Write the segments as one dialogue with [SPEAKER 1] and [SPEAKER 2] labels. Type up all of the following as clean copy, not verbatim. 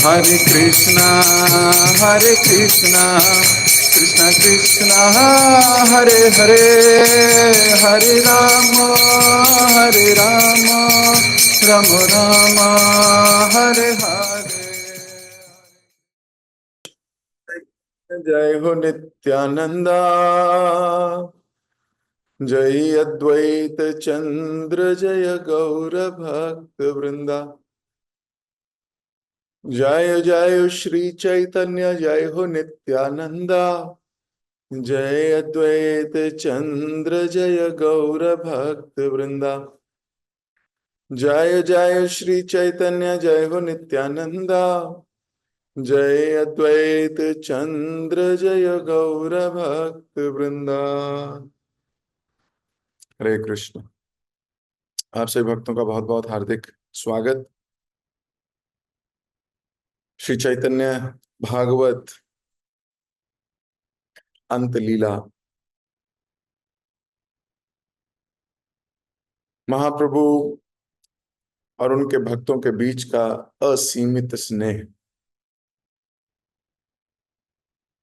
[SPEAKER 1] हरे कृष्णा कृष्ण कृष्ण हरे हरे, हरे राम राम राम हरे हरे। जय हो नित्यानंदा, जय अद्वैत चंद्र, जय गौर भक्त वृंदा। जय जय श्री चैतन्य, जय हो नित्यानंदा, जय अद्वैत चंद्र, जय गौर भक्त वृंदा। जय जय श्री चैतन्य, जय हो नित्यानंदा, जय अद्वैत चंद्र, जय गौर भक्त वृंदा। हरे कृष्ण। आप सभी भक्तों का बहुत बहुत हार्दिक स्वागत। श्री चैतन्य भागवत अंत लीला, महाप्रभु और उनके भक्तों के बीच का असीमित स्नेह,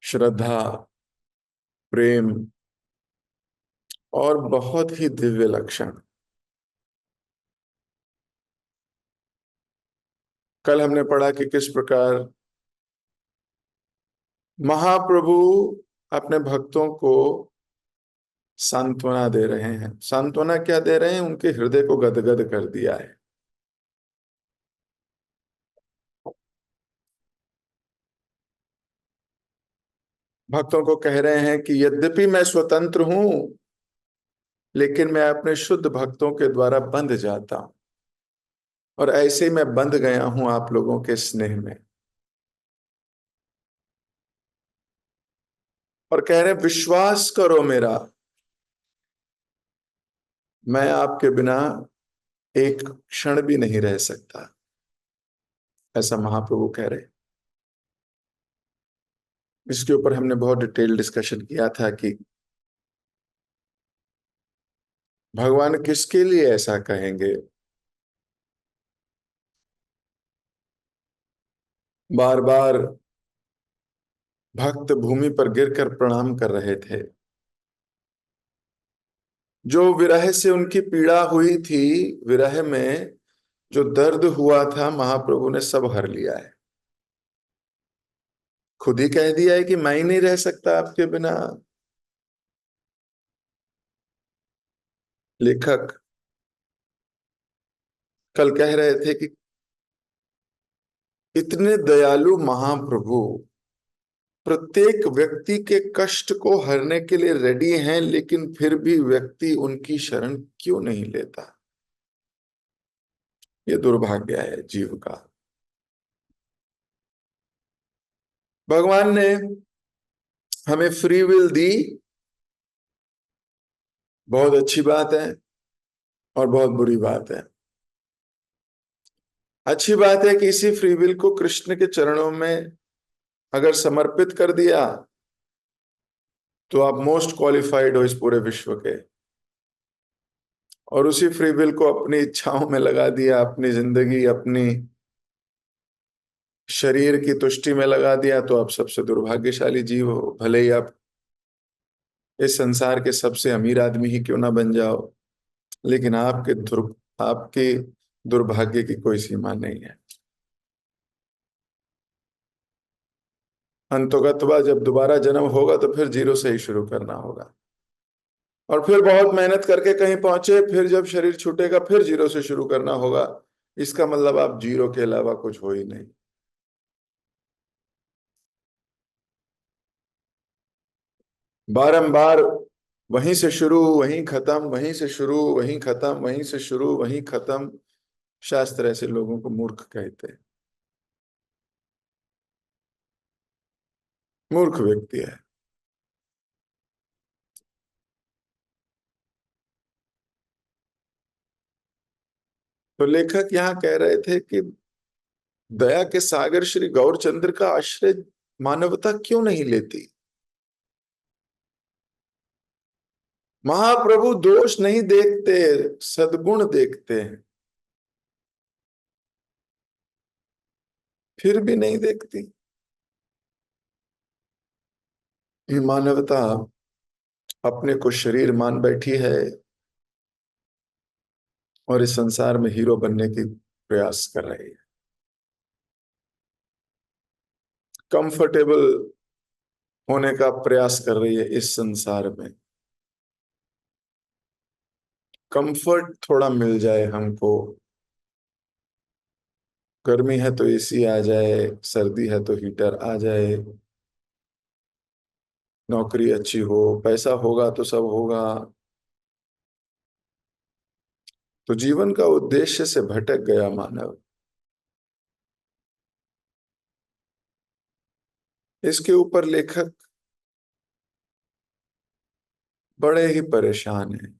[SPEAKER 1] श्रद्धा, प्रेम और बहुत ही दिव्य लक्षण। कल हमने पढ़ा कि किस प्रकार महाप्रभु अपने भक्तों को सांत्वना दे रहे हैं। सांत्वना क्या दे रहे हैं? उनके हृदय को गदगद कर दिया है। भक्तों को कह रहे हैं कि यद्यपि मैं स्वतंत्र हूं, लेकिन मैं अपने शुद्ध भक्तों के द्वारा बंध जाता हूं, और ऐसे ही मैं बंध गया हूं आप लोगों के स्नेह में। और कह रहे हैं विश्वास करो मेरा, मैं आपके बिना एक क्षण भी नहीं रह सकता। ऐसा महाप्रभु कह रहे। इसके ऊपर हमने बहुत डिटेल डिस्कशन किया था कि भगवान किसके लिए ऐसा कहेंगे। बार बार भक्त भूमि पर गिरकर प्रणाम कर रहे थे। जो विरह से उनकी पीड़ा हुई थी, विरह में जो दर्द हुआ था, महाप्रभु ने सब हर लिया है। खुद ही कह दिया है कि मैं ही नहीं रह सकता आपके बिना। लेखक कल कह रहे थे कि इतने दयालु महाप्रभु प्रत्येक व्यक्ति के कष्ट को हरने के लिए रेडी हैं, लेकिन फिर भी व्यक्ति उनकी शरण क्यों नहीं लेता? ये दुर्भाग्य है जीव का। भगवान ने हमें फ्री विल दी, बहुत अच्छी बात है और बहुत बुरी बात है। अच्छी बात है कि इसी फ्री विल को कृष्ण के चरणों में अगर समर्पित कर दिया तो आप मोस्ट क्वालिफाइड हो इस पूरे विश्व के। और उसी फ्री विल को अपनी इच्छाओं में लगा दिया, अपनी जिंदगी, अपनी शरीर की तुष्टि में लगा दिया, तो आप सबसे दुर्भाग्यशाली जीव हो। भले ही आप इस संसार के सबसे अमीर आदमी ही क्यों ना बन जाओ, लेकिन आपके दुर्भाग्य की कोई सीमा नहीं है। अंतोगत्वा जब दोबारा जन्म होगा तो फिर जीरो से ही शुरू करना होगा, और फिर बहुत मेहनत करके कहीं पहुंचे, फिर जब शरीर छूटेगा फिर जीरो से शुरू करना होगा। इसका मतलब आप जीरो के अलावा कुछ हो ही नहीं। बारंबार वहीं से शुरू वहीं खत्म, वहीं से शुरू वहीं खत्म, वहीं से शुरू वहीं खत्म। शास्त्र ऐसे लोगों को मूर्ख कहते हैं। मूर्ख व्यक्ति है। तो लेखक यहां कह रहे थे कि दया के सागर श्री गौरचंद्र का आश्रय मानवता क्यों नहीं लेती? महाप्रभु दोष नहीं देखते, सद्गुण देखते हैं। फिर भी नहीं देखती। ये मानवता अपने को शरीर मान बैठी है और इस संसार में हीरो बनने की प्रयास कर रही है, कंफर्टेबल होने का प्रयास कर रही है इस संसार में। कंफर्ट थोड़ा मिल जाए हमको, गर्मी है तो एसी आ जाए, सर्दी है तो हीटर आ जाए, नौकरी अच्छी हो, पैसा होगा तो सब होगा। तो जीवन का उद्देश्य से भटक गया मानव। इसके ऊपर लेखक बड़े ही परेशान हैं।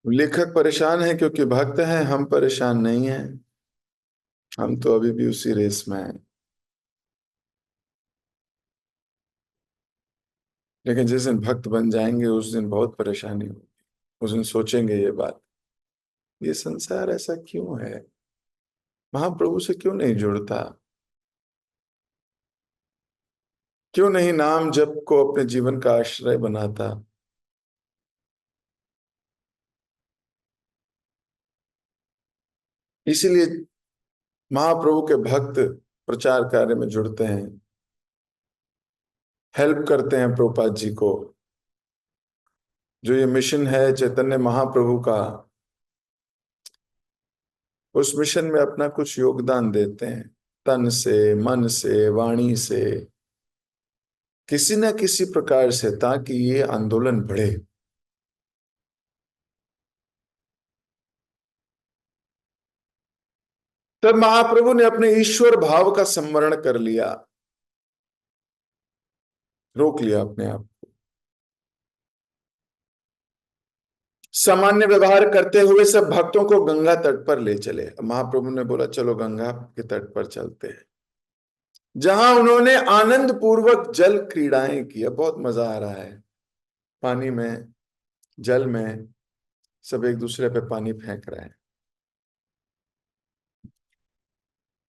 [SPEAKER 1] लेखक परेशान है क्योंकि भक्त हैं, हम परेशान नहीं हैं। हम तो अभी भी उसी रेस में हैं। लेकिन जिस दिन भक्त बन जाएंगे उस दिन बहुत परेशानी होगी। उस दिन सोचेंगे ये बात, ये संसार ऐसा क्यों है, महाप्रभु से क्यों नहीं जुड़ता, क्यों नहीं नाम जप को अपने जीवन का आश्रय बनाता। इसीलिए महाप्रभु के भक्त प्रचार कार्य में जुड़ते हैं, हेल्प करते हैं प्रभुपाद जी को। जो ये मिशन है चैतन्य महाप्रभु का, उस मिशन में अपना कुछ योगदान देते हैं, तन से, मन से, वाणी से, किसी न किसी प्रकार से, ताकि ये आंदोलन बढ़े। तब महाप्रभु ने अपने ईश्वर भाव का संवरण कर लिया, रोक लिया अपने आप। सामान्य व्यवहार करते हुए सब भक्तों को गंगा तट पर ले चले। महाप्रभु ने बोला चलो गंगा के तट पर चलते हैं, जहां उन्होंने आनंद पूर्वक जल क्रीड़ाएं किया। बहुत मजा आ रहा है पानी में, जल में, सब एक दूसरे पे पानी फेंक रहे हैं।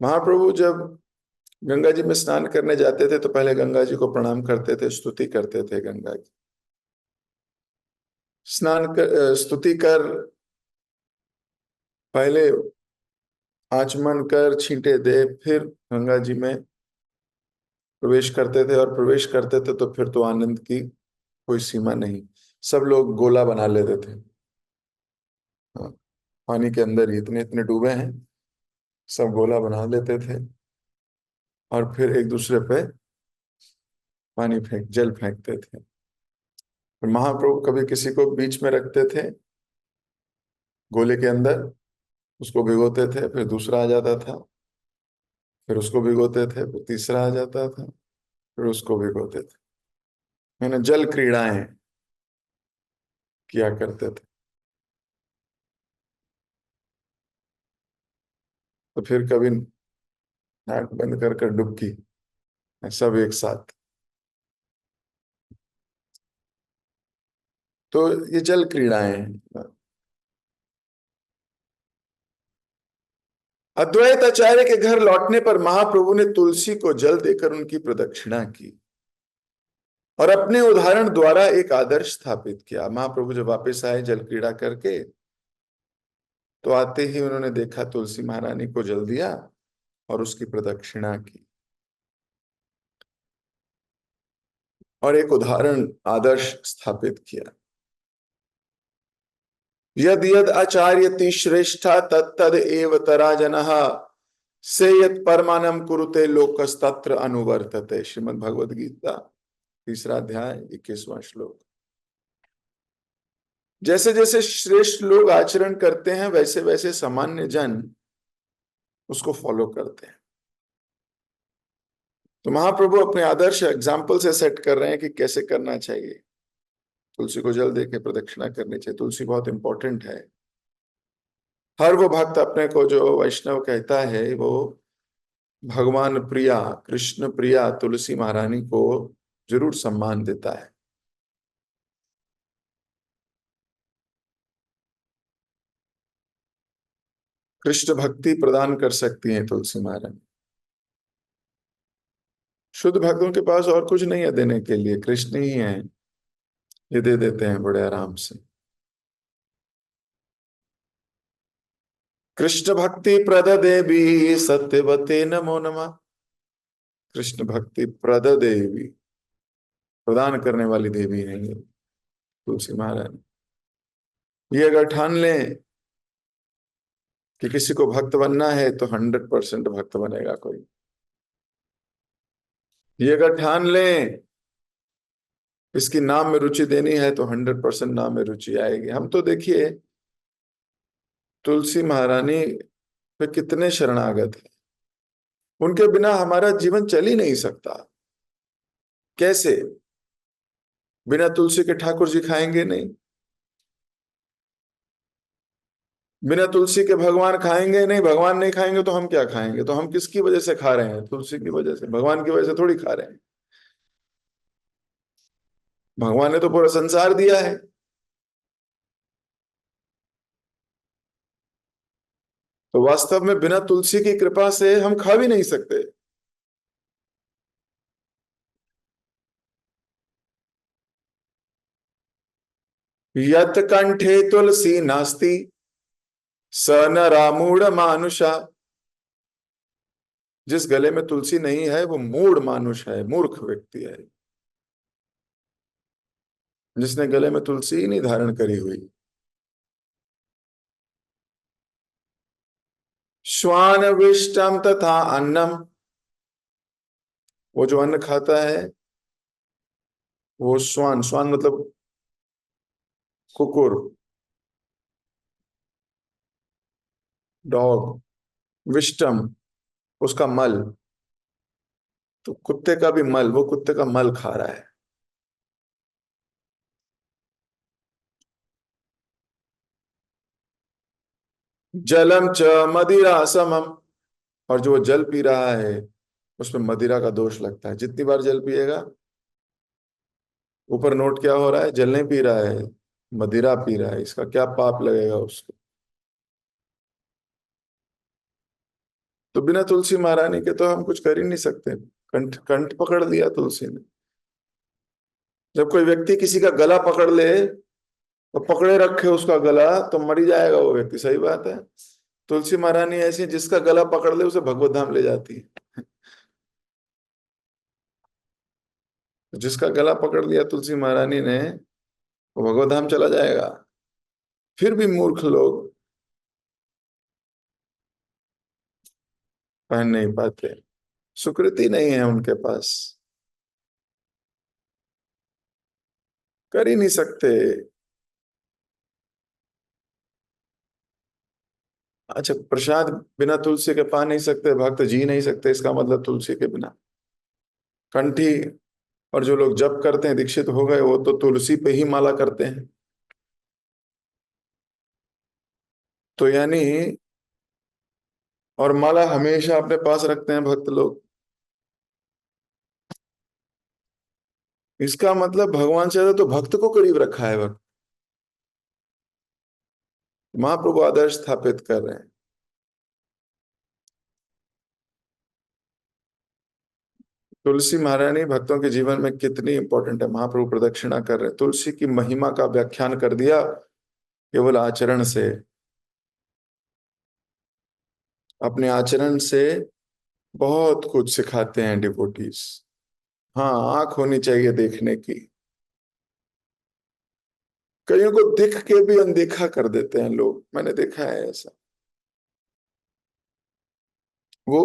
[SPEAKER 1] महाप्रभु जब गंगा जी में स्नान करने जाते थे तो पहले गंगा जी को प्रणाम करते थे, स्तुति करते थे गंगा की। स्नान कर, स्तुति कर, पहले आचमन कर, छींटे दे, फिर गंगा जी में प्रवेश करते थे। और प्रवेश करते थे तो फिर तो आनंद की कोई सीमा नहीं, सब लोग गोला बना लेते थे। हाँ, पानी के अंदर ही इतने इतने डूबे हैं, सब गोला बना लेते थे और फिर एक दूसरे पे पानी फेंक, जल फेंकते थे। फिर महाप्रभु कभी किसी को बीच में रखते थे गोले के अंदर, उसको भिगोते थे, फिर दूसरा आ जाता था, फिर उसको भिगोते थे, फिर तीसरा आ जाता था, फिर उसको भिगोते थे। मैंने जल क्रीड़ाएं किया करते थे। तो फिर कभी नाक बंद कर कर डुबकी, सब एक साथ। तो ये जल क्रीड़ाएं हैं। अद्वैत आचार्य के घर लौटने पर महाप्रभु ने तुलसी को जल देकर उनकी प्रदक्षिणा की और अपने उदाहरण द्वारा एक आदर्श स्थापित किया। महाप्रभु जब वापस आए जल क्रीड़ा करके, तो आते ही उन्होंने देखा तुलसी महारानी को जल दिया और उसकी प्रदक्षिणा की और एक उदाहरण आदर्श स्थापित किया। यद यद आचार्यति श्रेष्ठा तत्तद एव तरा जनः से यत परमानम कुरुते लोकस्तत्र अनुवर्तते। श्रीमद् भगवद गीता, तीसरा अध्याय, 21वां श्लोक। जैसे जैसे श्रेष्ठ लोग आचरण करते हैं वैसे वैसे सामान्य जन उसको फॉलो करते हैं। तो महाप्रभु अपने आदर्श एग्जाम्पल से सेट कर रहे हैं कि कैसे करना चाहिए। तुलसी को जल दे के प्रदक्षिणा करनी चाहिए। तुलसी बहुत इंपॉर्टेंट है। हर वो भक्त अपने को जो वैष्णव कहता है वो भगवान प्रिया, कृष्ण प्रिया तुलसी महारानी को जरूर सम्मान देता है। कृष्ण भक्ति प्रदान कर सकती हैं तुलसी महारानी। शुद्ध भक्तों के पास और कुछ नहीं है देने के लिए, कृष्ण ही है, ये दे देते हैं बड़े आराम से। कृष्ण भक्ति प्रद देवी सत्यवते नमो नमः। कृष्ण भक्ति प्रद देवी, प्रदान करने वाली देवी है ये तुलसी महारानी। ये अगर ठान लें कि किसी को भक्त बनना है तो 100% भक्त बनेगा कोई। ये अगर ठान लें इसकी नाम में रुचि देनी है तो 100% नाम में रुचि आएगी। हम तो देखिए तुलसी महारानी पे कितने शरणागत हैं, उनके बिना हमारा जीवन चल ही नहीं सकता। कैसे? बिना तुलसी के ठाकुर जी खाएंगे नहीं, बिना तुलसी के भगवान खाएंगे नहीं, भगवान नहीं खाएंगे तो हम क्या खाएंगे? तो हम किसकी वजह से खा रहे हैं? तुलसी की वजह से, भगवान की वजह से थोड़ी खा रहे हैं। भगवान ने तो पूरा संसार दिया है। तो वास्तव में बिना तुलसी की कृपा से हम खा भी नहीं सकते। यत कंठे तुलसी नास्ति स नरामूढ़ मानुषा। जिस गले में तुलसी नहीं है वो मूढ़ मानुष है, मूर्ख व्यक्ति है, जिसने गले में तुलसी ही नहीं धारण करी हुई। श्वान विष्टम तथा अन्नम, वो जो अन्न खाता है वो श्वान, श्वान मतलब कुकुर, डॉग, विष्टम उसका मल, तो कुत्ते का भी मल, वो कुत्ते का मल खा रहा है। जलम च मदिरा समम, और जो वो जल पी रहा है उसमें मदिरा का दोष लगता है। जितनी बार जल पिएगा, ऊपर नोट क्या हो रहा है? जल नहीं पी रहा है, मदिरा पी रहा है, इसका क्या पाप लगेगा उसको? तो बिना तुलसी महारानी के तो हम कुछ कर ही नहीं सकते। कंठ कंठ पकड़ लिया तुलसी ने। जब कोई व्यक्ति किसी का गला पकड़ ले और पकड़े रखे उसका गला, तो मर ही जाएगा वो व्यक्ति, सही बात है। तुलसी महारानी ऐसी है, जिसका गला पकड़ ले उसे भगवत धाम ले जाती है। जिसका गला पकड़ लिया तुलसी महारानी ने, वो भगवत धाम चला जाएगा। फिर भी मूर्ख लोग पहन नहीं पाते, सुकृति नहीं है उनके पास, कर ही नहीं सकते। अच्छा, प्रसाद बिना तुलसी के पा नहीं सकते, भक्त जी नहीं सकते, इसका मतलब तुलसी के बिना। कंठी, और जो लोग जप करते हैं दीक्षित हो गए, वो तो तुलसी पे ही माला करते हैं। तो यानी, और माला हमेशा अपने पास रखते हैं भक्त लोग, इसका मतलब भगवान से ज्यादा तो भक्त को करीब रखा है भक्त। महाप्रभु आदर्श स्थापित कर रहे हैं। तुलसी महारानी भक्तों के जीवन में कितनी इंपॉर्टेंट है, महाप्रभु प्रदक्षिणा कर रहे हैं। तुलसी की महिमा का व्याख्यान कर दिया केवल आचरण से, अपने आचरण से बहुत कुछ सिखाते हैं डिवोटीज। हाँ, आंख होनी चाहिए देखने की। कईयों को दिख के भी अनदेखा कर देते हैं लोग, मैंने देखा है ऐसा। वो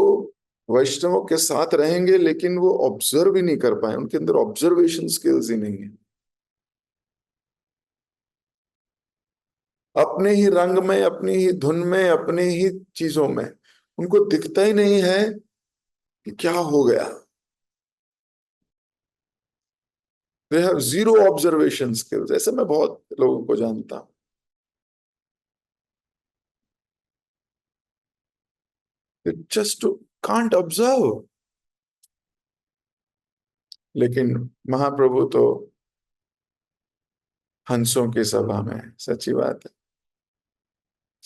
[SPEAKER 1] वैष्णवों के साथ रहेंगे लेकिन वो ऑब्जर्व ही नहीं कर पाए, उनके अंदर ऑब्जर्वेशन स्किल्स ही नहीं है। अपने ही रंग में, अपनी ही धुन में, अपनी ही चीजों में उनको दिखता ही नहीं है कि क्या हो गया। They have zero observation skills. ऐसे मैं बहुत लोगों को जानता हूं, जस्ट कांट ऑब्जर्व। लेकिन महाप्रभु तो हंसों की सभा में है, सच्ची बात है।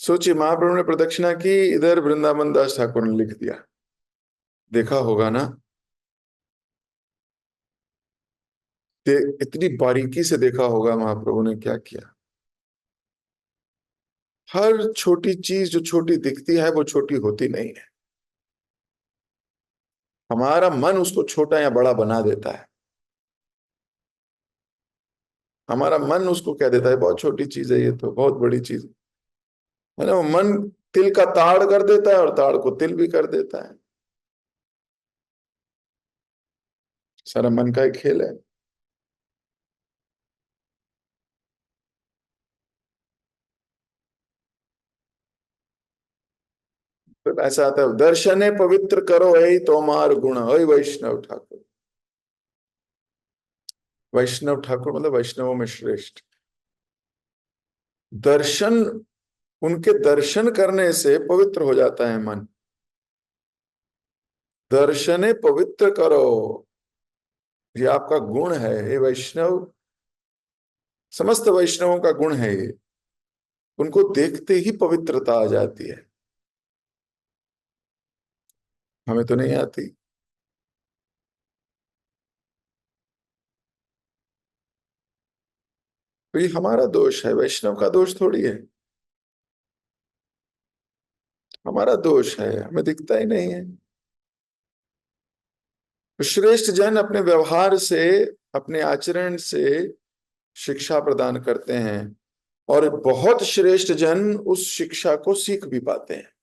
[SPEAKER 1] सोचिए, महाप्रभु ने प्रदक्षिणा की, इधर वृंदावन दास ठाकुर ने लिख दिया। देखा होगा ना, इतनी बारीकी से देखा होगा महाप्रभु ने क्या किया। हर छोटी चीज जो छोटी दिखती है वो छोटी होती नहीं है। हमारा मन उसको छोटा या बड़ा बना देता है। हमारा मन उसको कह देता है बहुत छोटी चीज है, ये तो बहुत बड़ी चीज है ना। वो मन तिल का ताड़ कर देता है और ताड़ को तिल भी कर देता है। सारा मन का ही खेल है। तो ऐसा आता है, दर्शने पवित्र करो यही तोमार गुण है वैष्णव ठाकुर। वैष्णव ठाकुर मतलब वैष्णवों में श्रेष्ठ। दर्शन, उनके दर्शन करने से पवित्र हो जाता है मन। दर्शने पवित्र करो, ये आपका गुण है ये वैष्णव। समस्त वैष्णवों का गुण है ये। उनको देखते ही पवित्रता आ जाती है। हमें तो नहीं आती। तो ये हमारा दोष है, वैष्णव का दोष थोड़ी है। हमारा दोष है, हमें दिखता ही नहीं है। श्रेष्ठ जन अपने व्यवहार से, अपने आचरण से शिक्षा प्रदान करते हैं, और बहुत श्रेष्ठ जन उस शिक्षा को सीख भी पाते हैं।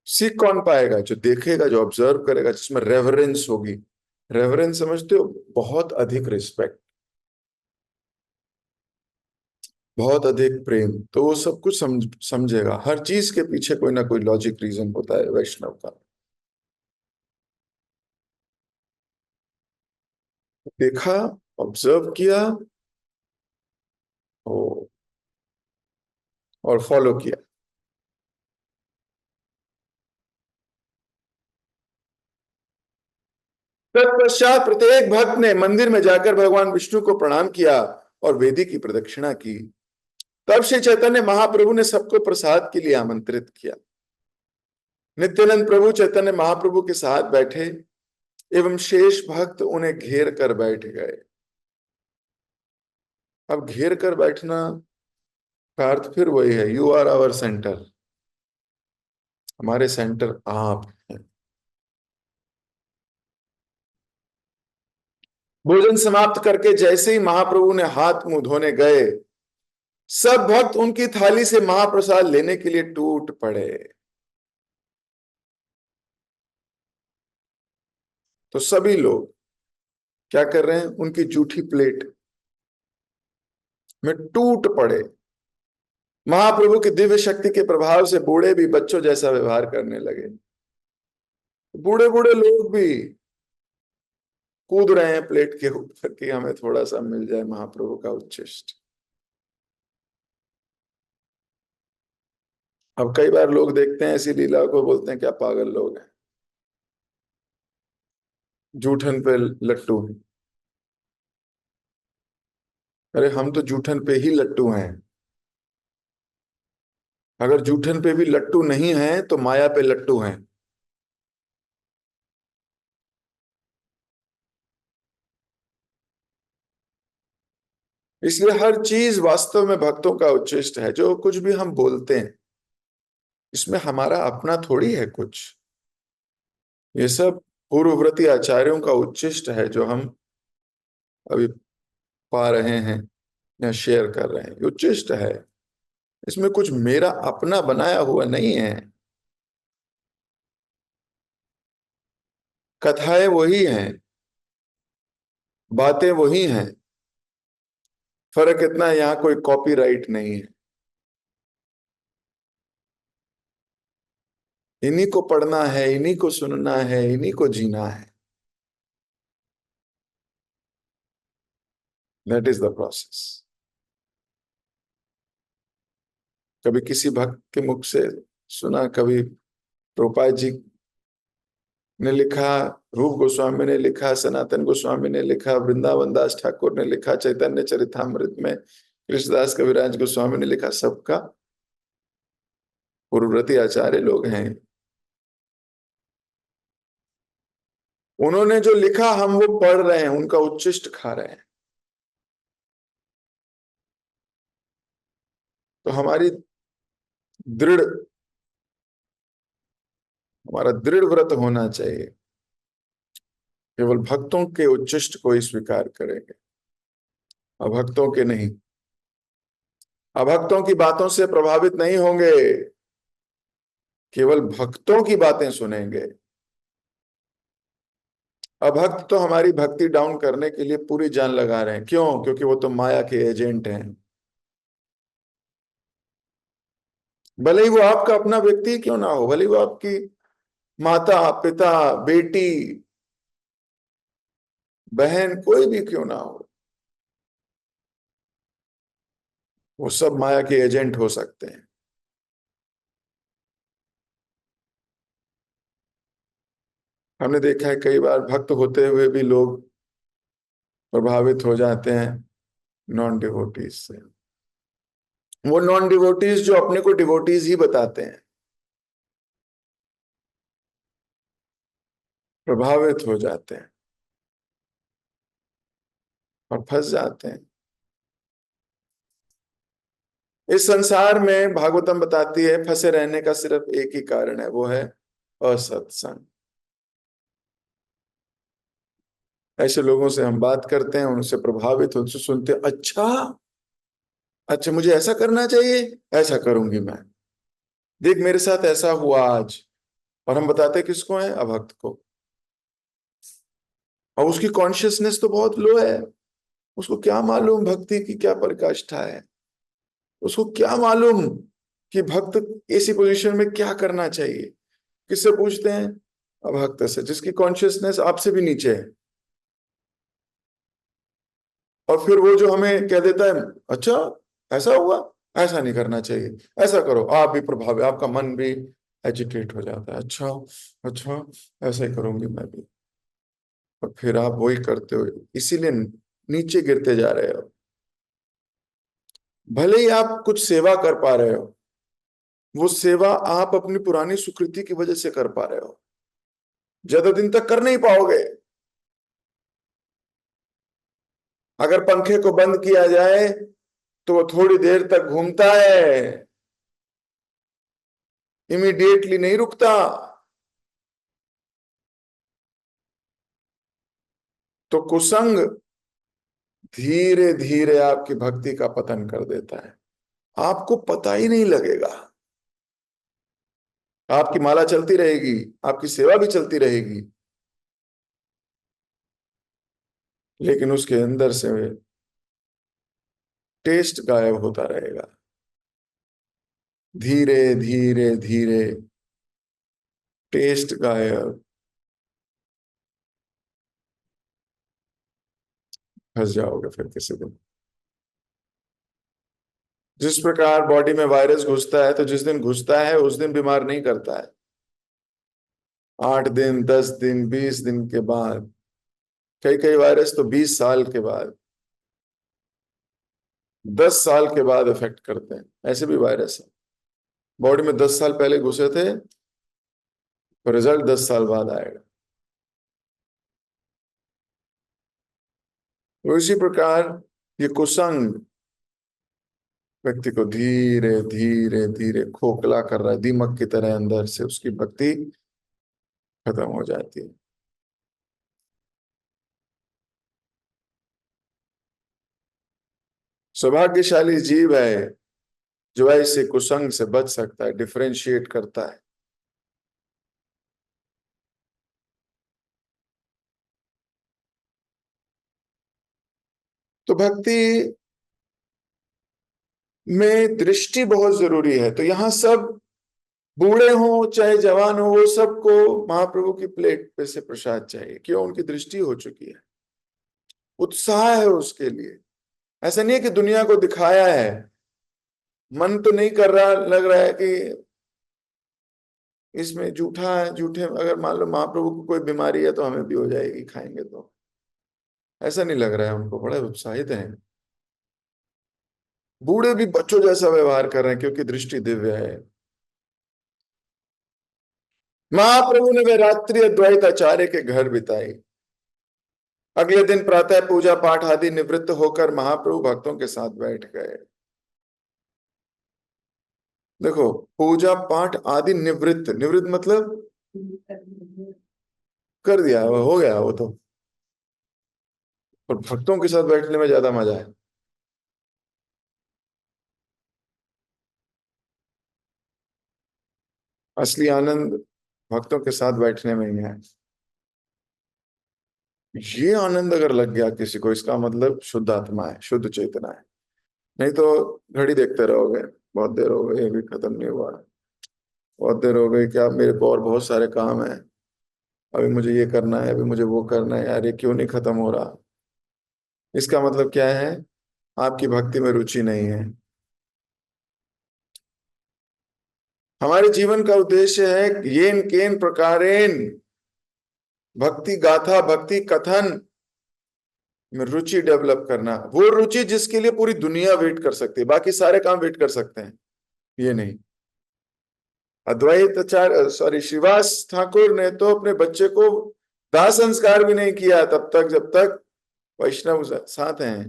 [SPEAKER 1] सीख कौन पाएगा? जो देखेगा, जो ऑब्जर्व करेगा, जिसमें रेवरेंस होगी। रेवरेंस समझते हो? बहुत अधिक रिस्पेक्ट, बहुत अधिक प्रेम। तो वो सब कुछ समझेगा। हर चीज के पीछे कोई ना कोई लॉजिक रीजन होता है वैष्णव का। देखा, ऑब्जर्व किया, ओ, और फॉलो किया। तत्पश्चात प्रत्येक भक्त ने मंदिर में जाकर भगवान विष्णु को प्रणाम किया और वेदी की प्रदक्षिणा की। तब श्री चैतन्य महाप्रभु ने सबको प्रसाद के लिए आमंत्रित किया। नित्यानंद प्रभु चैतन्य महाप्रभु के साथ बैठे एवं शेष भक्त उन्हें घेर कर बैठ गए। अब घेर कर बैठना का अर्थ फिर वही है, यू आर आवर सेंटर। हमारे सेंटर आप हैं। भोजन समाप्त करके जैसे ही महाप्रभु ने हाथ मुंह धोने गए, सब भक्त उनकी थाली से महाप्रसाद लेने के लिए टूट पड़े। तो सभी लोग क्या कर रहे हैं? उनकी जूठी प्लेट में टूट पड़े। महाप्रभु की दिव्य शक्ति के प्रभाव से बूढ़े भी बच्चों जैसा व्यवहार करने लगे। बूढ़े बूढ़े लोग भी कूद रहे हैं प्लेट के ऊपर कि हमें थोड़ा सा मिल जाए महाप्रभु का उच्छिष्ट। अब कई बार लोग देखते हैं ऐसी लीला को, बोलते हैं क्या पागल लोग हैं, जूठन पे लट्टू। अरे हम तो जूठन पे ही लट्टू हैं। अगर जूठन पे भी लट्टू नहीं है तो माया पे लट्टू हैं। इसलिए हर चीज वास्तव में भक्तों का उच्छिष्ट है। जो कुछ भी हम बोलते हैं, इसमें हमारा अपना थोड़ी है कुछ। ये सब पूर्ववर्ती आचार्यों का उच्छिष्ट है जो हम अभी पा रहे हैं या शेयर कर रहे हैं। ये उच्छिष्ट है, इसमें कुछ मेरा अपना बनाया हुआ नहीं है। कथाएं वही हैं, बातें वही हैं। फर्क इतना है, यहाँ कोई कॉपीराइट नहीं है। इन्हीं को पढ़ना है, इन्हीं को सुनना है, इन्हीं को जीना है। That is the process. कभी किसी भक्त के मुख से सुना, कभी प्रभुपाद जी ने लिखा, रूप गोस्वामी ने लिखा, सनातन गोस्वामी ने लिखा, वृंदावन दास ठाकुर ने लिखा, चैतन्य चरितामृत में कृष्णदास कविराज गोस्वामी ने लिखा, सबका पूर्ववर्ती आचार्य लोग हैं। उन्होंने जो लिखा हम वो पढ़ रहे हैं, उनका उच्छिष्ट खा रहे हैं। तो दृढ़ हमारा दृढ़ व्रत होना चाहिए, केवल भक्तों के उच्छिष्ट को ही स्वीकार करेंगे, अभक्तों के नहीं। अभक्तों की बातों से प्रभावित नहीं होंगे, केवल भक्तों की बातें सुनेंगे। अभक्त तो हमारी भक्ति डाउन करने के लिए पूरी जान लगा रहे हैं। क्यों? क्योंकि वो तो माया के एजेंट हैं। भले ही वो आपका अपना व्यक्ति क्यों ना हो, भले ही वो आपकी माता, पिता, बेटी, बहन, कोई भी क्यों ना हो, वो सब माया के एजेंट हो सकते हैं। हमने देखा है कई बार भक्त होते हुए भी लोग प्रभावित हो जाते हैं नॉन डिवोटीज से। वो नॉन डिवोटीज जो अपने को डिवोटीज ही बताते हैं, प्रभावित हो जाते हैं और फंस जाते हैं। इस संसार में भागवतम बताती है फंसे रहने का सिर्फ एक ही कारण है, वो है असत्संग। ऐसे लोगों से हम बात करते हैं, उनसे प्रभावित होते सुनते, अच्छा अच्छा मुझे ऐसा करना चाहिए, ऐसा करूंगी मैं, देख मेरे साथ ऐसा हुआ आज। और हम बताते किसको हैं? अभक्त को। और उसकी कॉन्शियसनेस तो बहुत लो है, उसको क्या मालूम भक्ति की क्या पराकाष्ठा है, उसको क्या मालूम कि भक्त ऐसी पोजीशन में क्या करना चाहिए। किससे पूछते हैं? अभक्त से, जिसकी कॉन्शियसनेस आपसे भी नीचे है। और फिर वो जो हमें कह देता है, अच्छा ऐसा हुआ, ऐसा नहीं करना चाहिए, ऐसा करो, आप भी प्रभावित, आपका मन भी एजिटेट हो जाता है। अच्छा अच्छा, ऐसा ही करूंगी मैं भी। और फिर आप वही करते हो, इसीलिए नीचे गिरते जा रहे हो। भले ही आप कुछ सेवा कर पा रहे हो, वो सेवा आप अपनी पुरानी सुकृति की वजह से कर पा रहे हो, ज्यादा दिन तक कर नहीं पाओगे। अगर पंखे को बंद किया जाए तो वो थोड़ी देर तक घूमता है, इमीडिएटली नहीं रुकता। तो कुसंग धीरे धीरे आपकी भक्ति का पतन कर देता है, आपको पता ही नहीं लगेगा। आपकी माला चलती रहेगी, आपकी सेवा भी चलती रहेगी, लेकिन उसके अंदर से टेस्ट गायब होता रहेगा। धीरे धीरे धीरे टेस्ट गायब, फंस जाओगे फिर किसी दिन। जिस प्रकार बॉडी में वायरस घुसता है, तो जिस दिन घुसता है उस दिन बीमार नहीं करता है, 8 दिन, 10 दिन, 20 दिन के बाद, कई कई वायरस तो 20 साल के बाद, 10 साल के बाद इफेक्ट करते हैं। ऐसे भी वायरस है, बॉडी में 10 साल पहले घुसे थे, तो रिजल्ट 10 साल बाद आएगा। तो इसी प्रकार ये कुसंग व्यक्ति को धीरे धीरे धीरे खोखला कर रहा है, दीमक की तरह अंदर से उसकी भक्ति खत्म हो जाती है। सौभाग्यशाली जीव है जो ऐसे कुसंग से बच सकता है, डिफरेंशिएट करता है। तो भक्ति में दृष्टि बहुत जरूरी है। तो यहाँ सब बूढ़े हो चाहे जवान हो, वो सबको महाप्रभु की प्लेट पे से प्रसाद चाहिए। क्यों? उनकी दृष्टि हो चुकी है, उत्साह है उसके लिए। ऐसा नहीं है कि दुनिया को दिखाया है, मन तो नहीं कर रहा, लग रहा है कि इसमें झूठे अगर मान लो महाप्रभु को कोई बीमारी है तो हमें भी हो जाएगी खाएंगे तो, ऐसा नहीं लग रहा है उनको, बड़े उत्साहित हैं। बूढ़े भी बच्चों जैसा व्यवहार कर रहे हैं क्योंकि दृष्टि दिव्य है। महाप्रभु ने वे रात्रि अद्वैत आचार्य के घर बिताई। अगले दिन प्रातः पूजा पाठ आदि निवृत्त होकर महाप्रभु भक्तों के साथ बैठ गए। देखो, पूजा पाठ आदि निवृत्त, निवृत्त मतलब कर दिया, वो हो गया वो तो। और भक्तों के साथ बैठने में ज्यादा मजा है। असली आनंद भक्तों के साथ बैठने में ही है। ये आनंद अगर लग गया किसी को, इसका मतलब शुद्ध आत्मा है, शुद्ध चेतना है। नहीं तो घड़ी देखते रहोगे, बहुत देर हो गई अभी खत्म नहीं हुआ, बहुत देर हो गई, क्या मेरे को और बहुत सारे काम है, अभी मुझे ये करना है, अभी मुझे वो करना है, यार ये क्यों नहीं खत्म हो रहा। इसका मतलब क्या है? आपकी भक्ति में रुचि नहीं है। हमारे जीवन का उद्देश्य है येन केन प्रकारेण भक्ति गाथा भक्ति कथन में रुचि डेवलप करना। वो रुचि जिसके लिए पूरी दुनिया वेट कर सकती है, बाकी सारे काम वेट कर सकते हैं, ये नहीं। अद्वैताचार्य सॉरी श्रीवास ठाकुर ने तो अपने बच्चे को दाह संस्कार भी नहीं किया तब तक जब तक वैष्णव साथ हैं।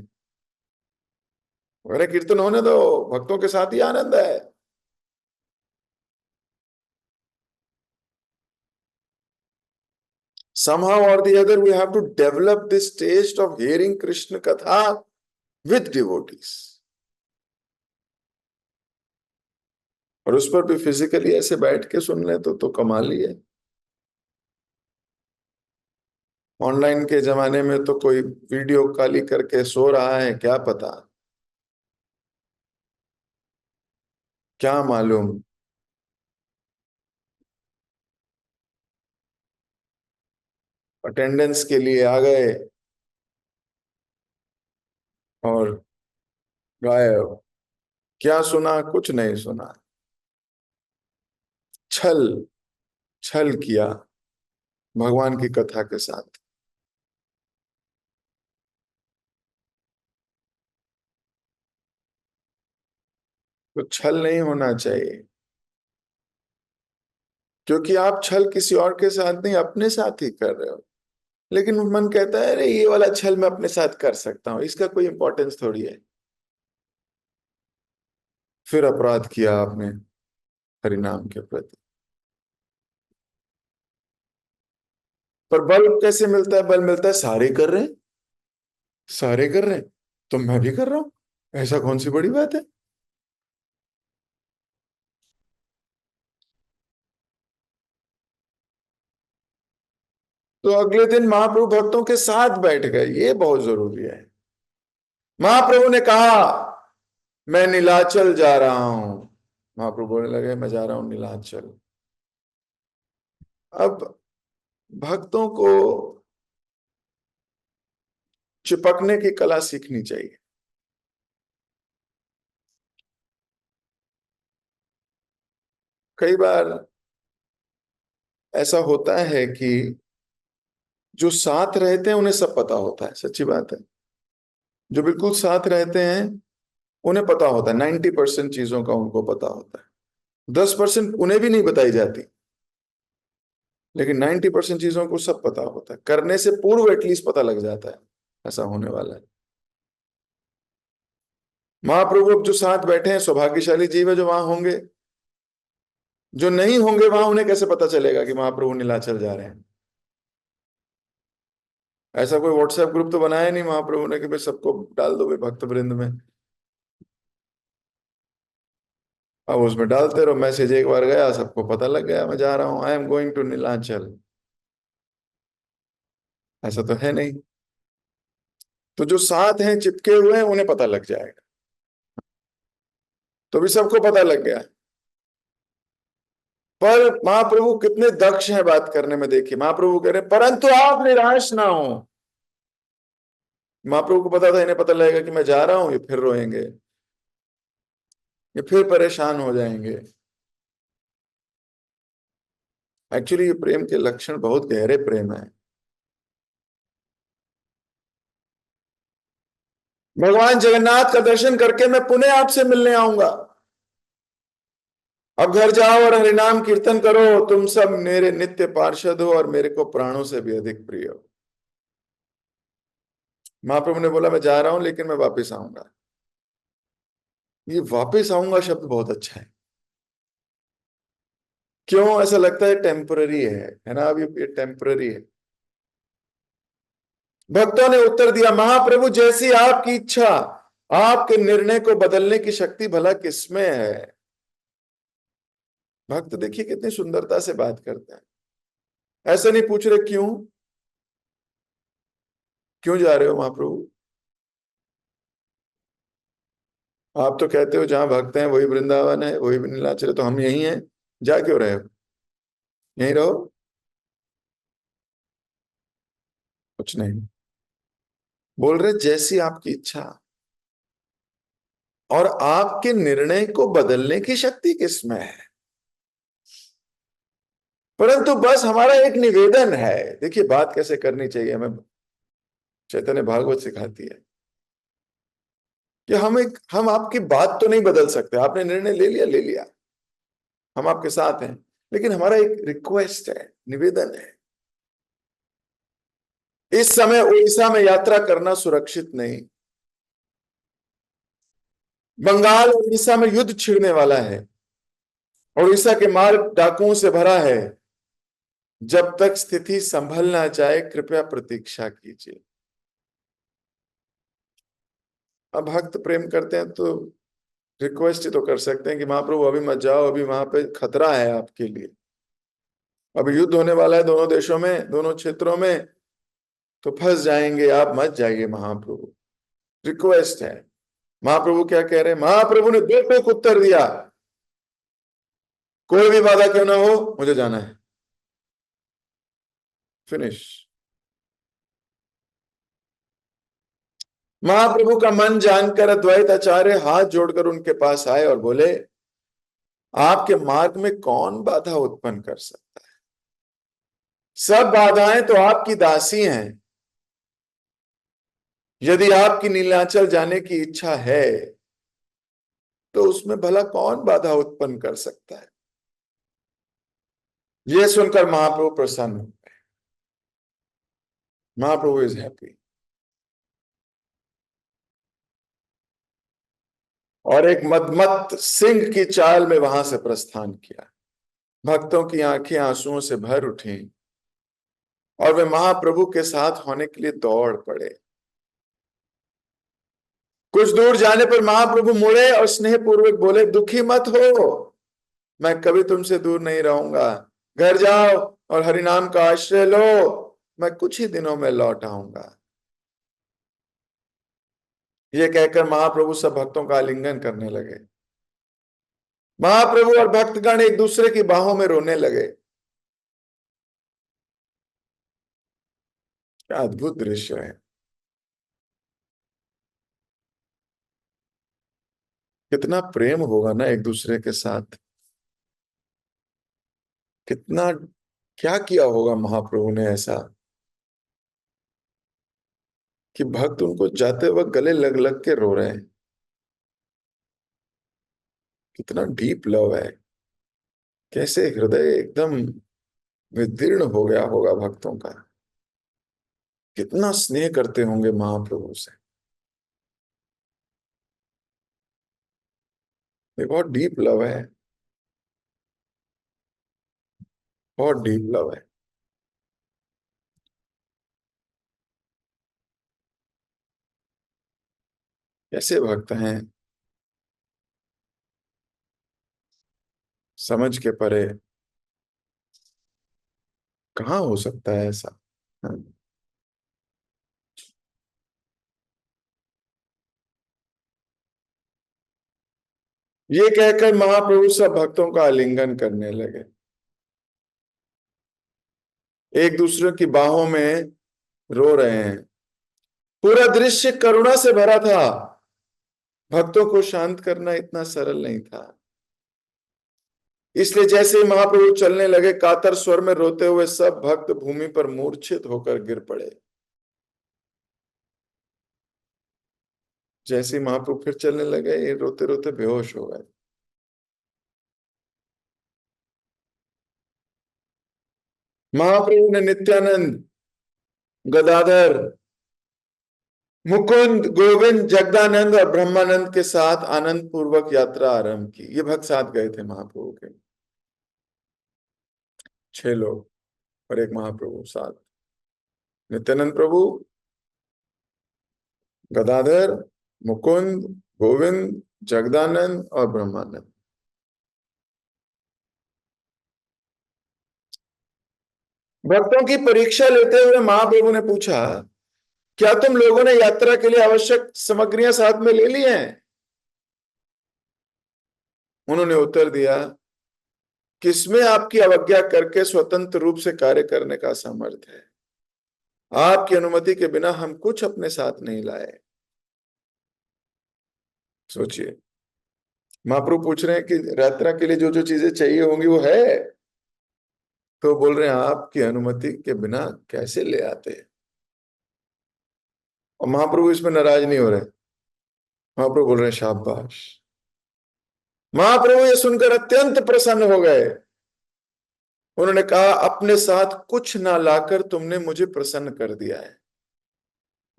[SPEAKER 1] अरे कीर्तन होने दो, भक्तों के साथ ही आनंद है। Somehow or the other we have to develop this taste of hearing Krishna Katha with devotees. और उस पर भी फिजिकली ऐसे बैठ के सुन ले तो कमाल ही है। ऑनलाइन के जमाने में तो कोई वीडियो कॉल करके सो रहा है, क्या पता, क्या मालूम। अटेंडेंस के लिए आ गए और गायब, क्या सुना? कुछ नहीं सुना। छल, छल किया भगवान की कथा के साथ। तो छल नहीं होना चाहिए, क्योंकि आप छल किसी और के साथ नहीं, अपने साथ ही कर रहे हो। लेकिन मन कहता है अरे ये वाला छल मैं अपने साथ कर सकता हूं, इसका कोई इंपॉर्टेंस थोड़ी है। फिर अपराध किया आपने हरिनाम के प्रति। पर बल कैसे मिलता है? बल मिलता है सारे कर रहे हैं, सारे कर रहे हैं तो मैं भी कर रहा हूं, ऐसा कौन सी बड़ी बात है। तो अगले दिन महाप्रभु भक्तों के साथ बैठ गए, ये बहुत जरूरी है। महाप्रभु ने कहा मैं नीलाचल जा रहा हूं। महाप्रभु बोलने लगे मैं जा रहा हूं नीलाचल। अब भक्तों को चिपकने की कला सीखनी चाहिए। कई बार ऐसा होता है कि जो साथ रहते हैं उन्हें सब पता होता है, सच्ची बात है। जो बिल्कुल साथ रहते हैं उन्हें पता होता है, 90% चीजों का उनको पता होता है, 10% उन्हें भी नहीं बताई जाती, लेकिन 90% चीजों को सब पता होता है, करने से पूर्व एटलीस्ट पता लग जाता है ऐसा होने वाला है। महाप्रभु अब जो साथ बैठे हैं सौभाग्यशाली जीव है जो वहां होंगे। जो नहीं होंगे वहां उन्हें कैसे पता चलेगा कि महाप्रभु नीलाचल जा रहे हैं? ऐसा कोई व्हाट्सएप ग्रुप तो बनाया नहीं महाप्रभु ने कि भाई सबको डाल दो भाई भक्त वृंद में। अब उसमें डालते रहो, मैसेज एक बार गया सबको पता लग गया मैं जा रहा हूं, I am going to Nilanchal. ऐसा तो है नहीं। तो जो साथ हैं चिपके हुए हैं उन्हें पता लग जाएगा। तो भी सबको पता लग गया। पर महाप्रभु कितने दक्ष हैं बात करने में, देखिए महाप्रभु कह रहे हैं परंतु आप निराश ना हो। महाप्रभु को पता था इन्हें पता लगेगा कि मैं जा रहा हूं, ये फिर रोएंगे, ये फिर परेशान हो जाएंगे। एक्चुअली ये प्रेम के लक्षण बहुत गहरे प्रेम है। भगवान जगन्नाथ का दर्शन करके मैं पुनः आपसे मिलने आऊंगा। अब घर जाओ और हरिनाम कीर्तन करो, तुम सब मेरे नित्य पार्षद हो और मेरे को प्राणों से भी अधिक प्रिय हो। महाप्रभु ने बोला मैं जा रहा हूं लेकिन मैं वापस आऊंगा। ये वापस आऊंगा शब्द बहुत अच्छा है। क्यों ऐसा लगता है? टेम्पररी है ना? अब ये टेम्पररी है। भक्तों ने उत्तर दिया, महाप्रभु जैसी आपकी इच्छा, आपके निर्णय को बदलने की शक्ति भला किसमें है। भक्त देखिए कितनी सुंदरता से बात करते हैं। ऐसा नहीं पूछ रहे क्यों, क्यों जा रहे हो महाप्रभु। आप तो कहते हो जहां भक्त हैं वही वृंदावन है, वही नीलाचल है, तो हम यही हैं, जा क्यों रहे हो, यहीं रहो। कुछ नहीं, बोल रहे जैसी आपकी इच्छा, और आपके निर्णय को बदलने की शक्ति किसमें है। परंतु बस हमारा एक निवेदन है। देखिए बात कैसे करनी चाहिए हमें, चैतन्य भागवत सिखाती है कि हम आपकी बात तो नहीं बदल सकते, आपने निर्णय ले लिया ले लिया, हम आपके साथ हैं, लेकिन हमारा एक रिक्वेस्ट है, निवेदन है। इस समय उड़ीसा में यात्रा करना सुरक्षित नहीं। बंगाल और उड़ीसा में युद्ध छिड़ने वाला है। उड़ीसा के मार्ग डाकुओं से भरा है। जब तक स्थिति संभल ना जाए कृपया प्रतीक्षा कीजिए। अब भक्त प्रेम करते हैं तो रिक्वेस्ट ही तो कर सकते हैं कि महाप्रभु अभी मत जाओ, अभी वहां पे खतरा है आपके लिए, अभी युद्ध होने वाला है दोनों देशों में, दोनों क्षेत्रों में, तो फंस जाएंगे, आप मत जाइए महाप्रभु। रिक्वेस्ट है। महाप्रभु क्या कह रहे हैं? महाप्रभु ने दो टूक उत्तर दिया, कोई भी बाधा क्यों ना हो मुझे जाना है, फिनिश। महाप्रभु का मन जानकर अद्वैत आचार्य हाथ जोड़कर उनके पास आए और बोले, आपके मार्ग में कौन बाधा उत्पन्न कर सकता है? सब बाधाएं तो आपकी दासी हैं। यदि आपकी नीलांचल जाने की इच्छा है तो उसमें भला कौन बाधा उत्पन्न कर सकता है। यह सुनकर महाप्रभु प्रसन्न हो। महाप्रभु इज हैप्पी। और एक मदमत्त सिंह की चाल में वहां से प्रस्थान किया। भक्तों की आंखें आंसुओं से भर उठी और वे महाप्रभु के साथ होने के लिए दौड़ पड़े। कुछ दूर जाने पर महाप्रभु मुड़े और स्नेह पूर्वक बोले, दुखी मत हो, मैं कभी तुमसे दूर नहीं रहूंगा। घर जाओ और हरिनाम का आश्रय लो, मैं कुछ ही दिनों में लौट आऊंगा। ये कहकर महाप्रभु सब भक्तों का आलिंगन करने लगे। महाप्रभु और भक्तगण एक दूसरे की बाहों में रोने लगे। क्या अद्भुत दृश्य है। कितना प्रेम होगा ना एक दूसरे के साथ, कितना क्या किया होगा महाप्रभु ने ऐसा कि भक्त उनको जाते वक्त गले लग लग के रो रहे हैं। कितना डीप लव है, कैसे हृदय एकदम विदीर्ण हो गया होगा भक्तों का। कितना स्नेह करते होंगे महाप्रभु से। ये बहुत डीप लव है, बहुत डीप लव है। कैसे भक्त हैं, समझ के परे। कहाँ हो सकता है ऐसा। हाँ। ये कहकर महाप्रभु सब भक्तों का आलिंगन करने लगे, एक दूसरे की बाहों में रो रहे हैं। पूरा दृश्य करुणा से भरा था। भक्तों को शांत करना इतना सरल नहीं था। इसलिए जैसे ही महाप्रभु चलने लगे, कातर स्वर में रोते हुए सब भक्त भूमि पर मूर्छित होकर गिर पड़े। जैसे ही महाप्रभु फिर चलने लगे, ये रोते रोते बेहोश हो गए। महाप्रभु ने नित्यानंद, गदाधर, मुकुंद, गोविंद, जगदानंद और ब्रह्मानंद के साथ आनंद पूर्वक यात्रा आरंभ की। ये भक्त साथ गए थे महाप्रभु के, 6 लोग और एक महाप्रभु साथ। नित्यानंद प्रभु, गदाधर, मुकुंद, गोविंद, जगदानंद और ब्रह्मानंद। भक्तों की परीक्षा लेते हुए महाप्रभु ने पूछा, क्या तुम लोगों ने यात्रा के लिए आवश्यक सामग्रियां साथ में ले ली हैं? उन्होंने उत्तर दिया, किसमें आपकी अवज्ञा करके स्वतंत्र रूप से कार्य करने का सामर्थ्य है? आपकी अनुमति के बिना हम कुछ अपने साथ नहीं लाए। सोचिए, महाप्रभु पूछ रहे हैं कि यात्रा के लिए जो जो चीजें चाहिए होंगी वो है, तो बोल रहे हैं आपकी अनुमति के बिना कैसे ले आते हैं? और महाप्रभु इसमें नाराज नहीं हो रहे। महाप्रभु बोल रहे हैं शाबाश। महाप्रभु ये सुनकर अत्यंत प्रसन्न हो गए। उन्होंने कहा, अपने साथ कुछ ना लाकर तुमने मुझे प्रसन्न कर दिया है।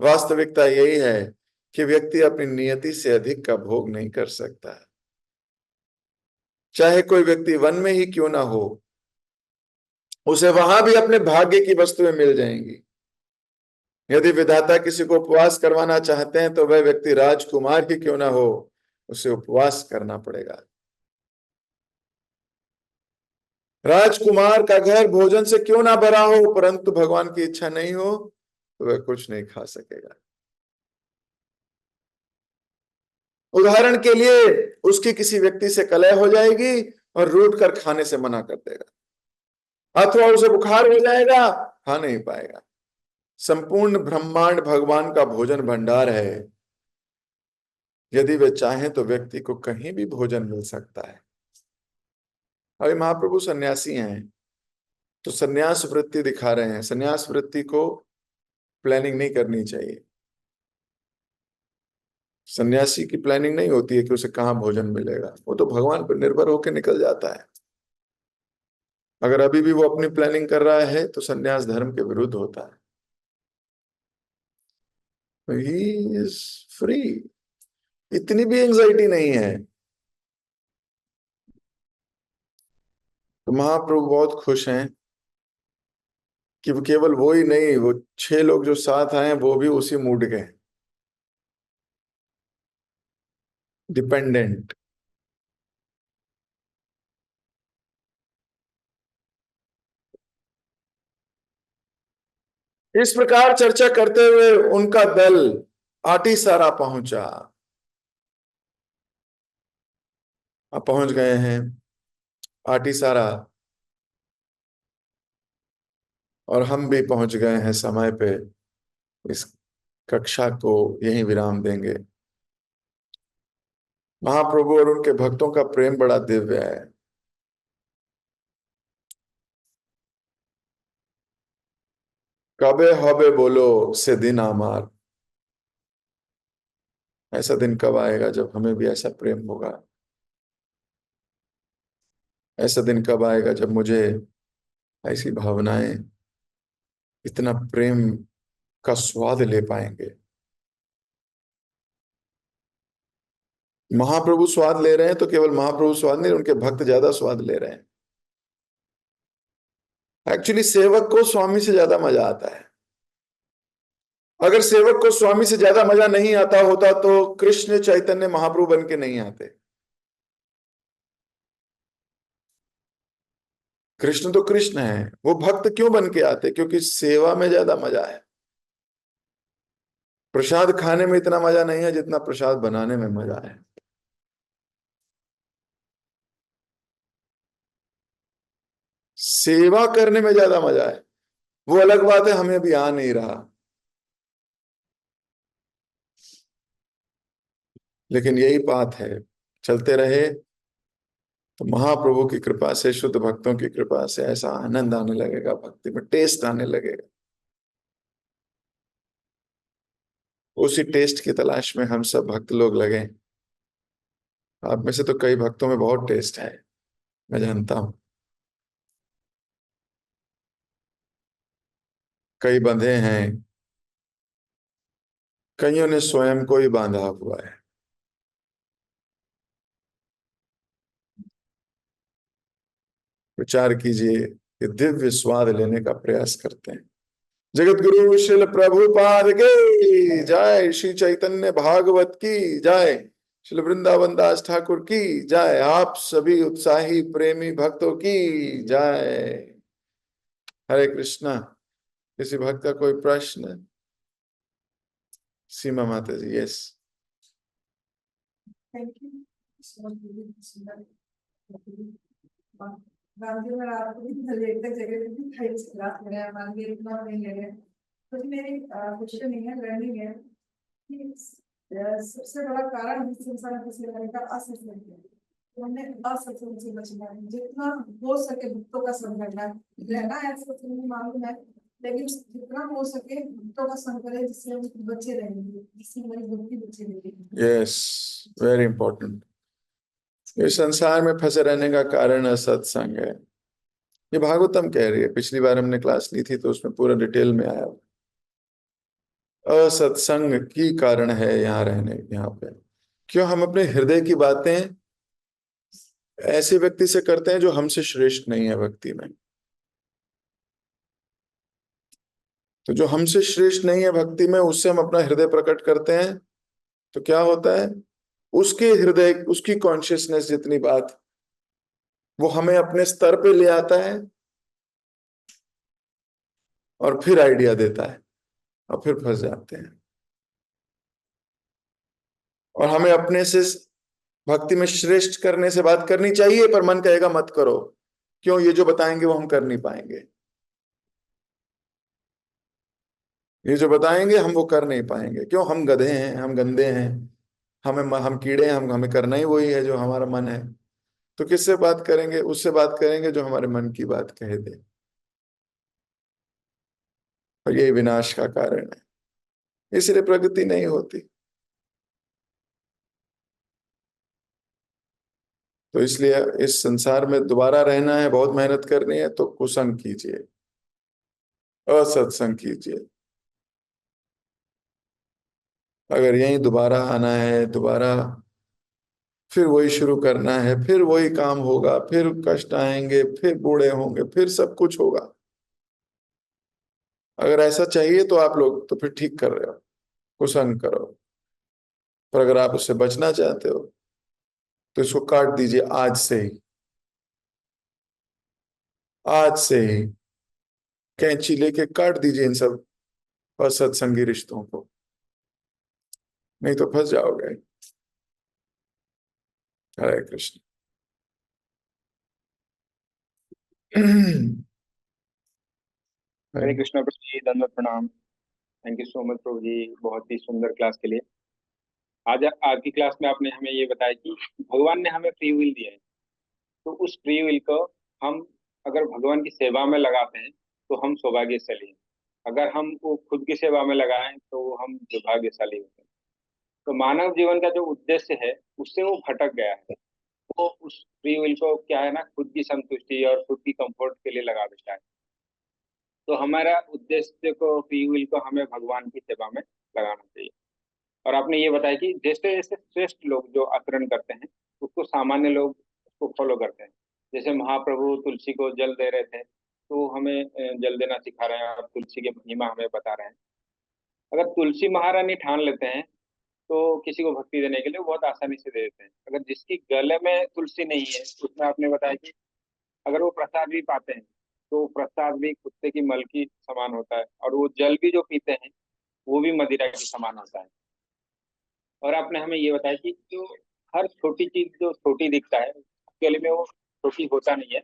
[SPEAKER 1] वास्तविकता यही है कि व्यक्ति अपनी नियति से अधिक का भोग नहीं कर सकता है। चाहे कोई व्यक्ति वन में ही क्यों ना हो, उसे वहां भी अपने भाग्य की वस्तुएं मिल जाएंगी। यदि विधाता किसी को उपवास करवाना चाहते हैं तो वह व्यक्ति राजकुमार ही क्यों ना हो, उसे उपवास करना पड़ेगा। राजकुमार का घर भोजन से क्यों ना भरा हो, परंतु भगवान की इच्छा नहीं हो तो वह कुछ नहीं खा सकेगा। उदाहरण के लिए, उसकी किसी व्यक्ति से कलह हो जाएगी और रूठ कर खाने से मना कर देगा, अथवा उसे बुखार हो जाएगा, खा नहीं पाएगा। संपूर्ण ब्रह्मांड भगवान का भोजन भंडार है। यदि वे चाहें तो व्यक्ति को कहीं भी भोजन मिल सकता है। अभी महाप्रभु सन्यासी हैं तो सन्यास वृत्ति दिखा रहे हैं। सन्यास वृत्ति को प्लानिंग नहीं करनी चाहिए। सन्यासी की प्लानिंग नहीं होती है कि उसे कहाँ भोजन मिलेगा, वो तो भगवान पर निर्भर होकर निकल जाता है। अगर अभी भी वो अपनी प्लानिंग कर रहा है तो सन्यास धर्म के विरुद्ध होता है। ही इज फ्री, इतनी भी एंजाइटी नहीं है। तो महाप्रभु बहुत खुश हैं कि वो केवल वो ही नहीं, वो 6 लोग जो साथ आए वो भी उसी मूड के हैं, डिपेंडेंट। इस प्रकार चर्चा करते हुए उनका दल आटीसारा पहुंचा। अब पहुंच गए हैं आटीसारा, और हम भी पहुंच गए हैं समय पे। इस कक्षा को यहीं विराम देंगे। महाप्रभु और उनके भक्तों का प्रेम बड़ा दिव्य है। कबे हबे बोलो से दिन आमार। ऐसा दिन कब आएगा जब हमें भी ऐसा प्रेम होगा? ऐसा दिन कब आएगा जब मुझे ऐसी भावनाएं, इतना प्रेम का स्वाद ले पाएंगे? महाप्रभु स्वाद ले रहे हैं तो केवल महाप्रभु स्वाद नहीं, उनके भक्त ज्यादा स्वाद ले रहे हैं। एक्चुअली सेवक को स्वामी से ज्यादा मजा आता है। अगर सेवक को स्वामी से ज्यादा मजा नहीं आता होता तो कृष्ण चैतन्य महाप्रभु बन के नहीं आते। कृष्ण तो कृष्ण है, वो भक्त क्यों बन के आते? क्योंकि सेवा में ज्यादा मजा है। प्रसाद खाने में इतना मजा नहीं है जितना प्रसाद बनाने में मजा है। सेवा करने में ज्यादा मजा है। वो अलग बात है, हमें अभी आ नहीं रहा, लेकिन यही बात है। चलते रहे तो महाप्रभु की कृपा से, शुद्ध भक्तों की कृपा से ऐसा आनंद आने लगेगा, भक्ति में टेस्ट आने लगेगा। उसी टेस्ट की तलाश में हम सब भक्त लोग लगे। आप में से तो कई भक्तों में बहुत टेस्ट है, मैं जानता हूं। कई बंधे हैं, कईयों ने स्वयं को ही बांधा हुआ है। विचार कीजिए कि दिव्य स्वाद लेने का प्रयास करते हैं। जगत गुरु शिल प्रभुपाद की जय, श्री चैतन्य भागवत की जय, श्री वृंदावन दास ठाकुर की जय, आप सभी उत्साही प्रेमी भक्तों की जय। हरे कृष्णा। किसी भक्त का कोई प्रश्न? सीमा माता ji, yes.
[SPEAKER 2] Thank you. Gandhi में आपको भी एक जगह पे भी खाई क्लास में है, मान लीजिए इतना नहीं है तो मेरी क्वेश्चन नहीं है, लर्निंग है कि सबसे बड़ा कारण इस संसार में फंसे रहने का असत्संग है। तो हमने असत्संग से बचना है, जितना हो सके भक्तों का संग करना है, रहना है सत्संग में मालूम है, लेकिन जितना हो सके भक्तों का संग करें, जिससे हम बचे रहेंगे, जिससे हमारी भक्ति बची रहेगी।
[SPEAKER 1] Yes, very important. इस संसार में फंसे रहने का कारण असत्संग है। ये भागवतम कह रही है, पिछली बार हमने क्लास ली थी तो उसमें पूरा डिटेल में आया। असत्संग की कारण है यहाँ रहने, यहाँ पे क्यों हम अपने हृदय की बातें ऐसे व्यक्ति से करते हैं जो हमसे श्रेष्ठ नहीं है भक्ति में। तो जो हमसे श्रेष्ठ नहीं है भक्ति में, उससे हम अपना हृदय प्रकट करते हैं, तो क्या होता है, उसके हृदय, उसकी कॉन्शियसनेस जितनी बात, वो हमें अपने स्तर पे ले आता है और फिर आइडिया देता है और फिर फंस जाते हैं। और हमें अपने से भक्ति में श्रेष्ठ करने से बात करनी चाहिए, पर मन कहेगा मत करो, क्यों, ये जो बताएंगे वो हम कर नहीं पाएंगे, ये जो बताएंगे हम वो कर नहीं पाएंगे, क्यों, हम गधे हैं, हम गंदे हैं, हम कीड़े हैं, हमें करना ही वही है जो हमारा मन है। तो किससे बात करेंगे? उससे बात करेंगे जो हमारे मन की बात कह दे। और यही विनाश का कारण है, इसलिए प्रगति नहीं होती। तो इसलिए इस संसार में दोबारा रहना है, बहुत मेहनत करनी है, तो कुसंग कीजिए, असत्संग कीजिए। अगर यहीं दोबारा आना है, दोबारा फिर वही शुरू करना है, फिर वही काम होगा, फिर कष्ट आएंगे, फिर बूढ़े होंगे, फिर सब कुछ होगा, अगर ऐसा चाहिए तो आप लोग तो फिर ठीक कर रहे हो, कुसंग करो। पर अगर आप उससे बचना चाहते हो तो इसको काट दीजिए आज से ही, आज से ही कैंची लेके काट दीजिए इन सब असत्संगी रिश्तों को, नहीं तो फंस जाओगे। हरे कृष्ण।
[SPEAKER 3] हरे कृष्णा प्रभु जी, दंडवत प्रणाम। थैंक यू सो मच प्रभु जी, बहुत ही सुंदर क्लास के लिए। आज आज की क्लास में आपने हमें ये बताया कि भगवान ने हमें फ्री विल दिया है, तो उस फ्री विल को हम अगर भगवान की सेवा में लगाते हैं तो हम सौभाग्यशाली हैं। अगर हम वो खुद की सेवा में लगाएं तो हम दुर्भाग्यशाली होते हैं। तो मानव जीवन का जो उद्देश्य है उससे वो भटक गया है। वो उस फ्री विल को क्या है ना, खुद की संतुष्टि और खुद की कंफर्ट के लिए लगा देता है। तो हमारा उद्देश्य को, फ्री विल को हमें भगवान की सेवा में लगाना चाहिए। और आपने ये बताया कि जैसे जैसे श्रेष्ठ लोग जो आचरण करते हैं उसको सामान्य लोग उसको फॉलो करते हैं। जैसे महाप्रभु तुलसी को जल दे रहे थे तो हमें जल देना सिखा रहे हैं और तुलसी की महिमा हमें बता रहे हैं। अगर तुलसी महारानी ठान लेते हैं तो किसी को भक्ति देने के लिए वो बहुत आसानी से दे देते हैं। अगर जिसकी गले में तुलसी नहीं है, उसमें आपने बताया कि अगर वो प्रसाद भी पाते हैं तो प्रसाद भी कुत्ते की मल की समान होता है, और वो जल भी जो पीते हैं वो भी मदिरा के समान होता है। और आपने हमें ये बताया कि जो हर छोटी चीज जो छोटी दिखता है एक्चुअली में वो छोटी होता नहीं है,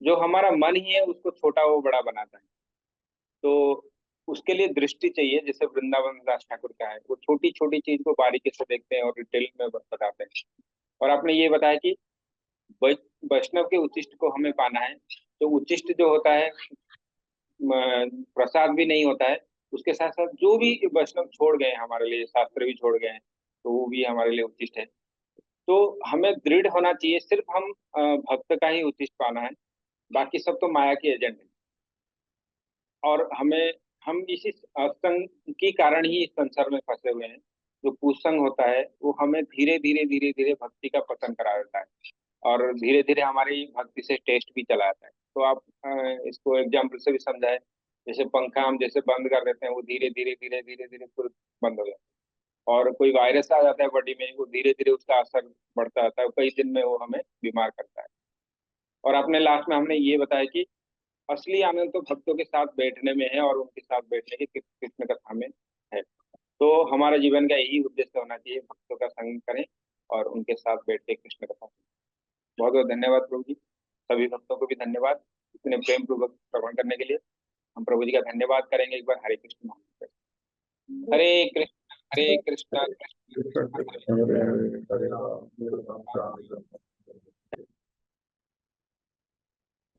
[SPEAKER 3] जो हमारा मन ही है उसको छोटा वो बड़ा बनाता है। तो उसके लिए दृष्टि चाहिए, जैसे वृंदावन दास ठाकुर का है, वो छोटी छोटी चीज को बारीकी से देखते हैं और डिटेल में बताते हैं। और आपने ये बताया कि वैष्णव के उच्चिष्ट को हमें पाना है। तो उच्चिष्ट जो होता है प्रसाद भी नहीं होता है, उसके साथ साथ जो भी वैष्णव छोड़ गए हैं हमारे लिए, शास्त्र भी छोड़ गए हैं, तो वो भी हमारे लिए उच्चिष्ट है। तो हमें दृढ़ होना चाहिए, सिर्फ हम भक्त का ही उच्चिष्ट पाना है, बाकी सब तो माया के एजेंट है। और हम इसी असंग के कारण ही इस संसार में फंसे हुए हैं। जो कुसंग होता है वो हमें धीरे धीरे धीरे धीरे भक्ति का पतन करा देता है, और धीरे धीरे हमारी भक्ति से टेस्ट भी चला जाता है। तो आप इसको एग्जाम्पल से भी समझाए, जैसे पंखा हम जैसे बंद कर देते हैं, वो धीरे धीरे धीरे धीरे धीरे तुरंत बंद हो जाता है। और कोई वायरस आ जाता है बॉडी में, वो धीरे धीरे उसका असर बढ़ता जाता है, कई दिन में वो हमें बीमार करता है। और आपने लास्ट में हमने ये बताया कि असली आनंद तो भक्तों के साथ बैठने में है, और उनके साथ बैठने की कृष्ण कथा में है। तो हमारा जीवन का यही उद्देश्य होना चाहिए, भक्तों का संग करें और उनके साथ बैठ के कृष्ण कथा सुनें। बहुत बहुत धन्यवाद प्रभु जी। सभी भक्तों को भी धन्यवाद इतने प्रेम पूर्वक श्रवण करने के लिए। हम प्रभु जी का धन्यवाद करेंगे एक बार हरे कृष्ण महामंत्र। हरे कृष्ण कृष्ण कृष्ण
[SPEAKER 1] हरे हरे हरे राम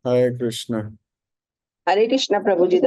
[SPEAKER 1] हरे कृष्ण।
[SPEAKER 4] हरे कृष्ण प्रभु जी।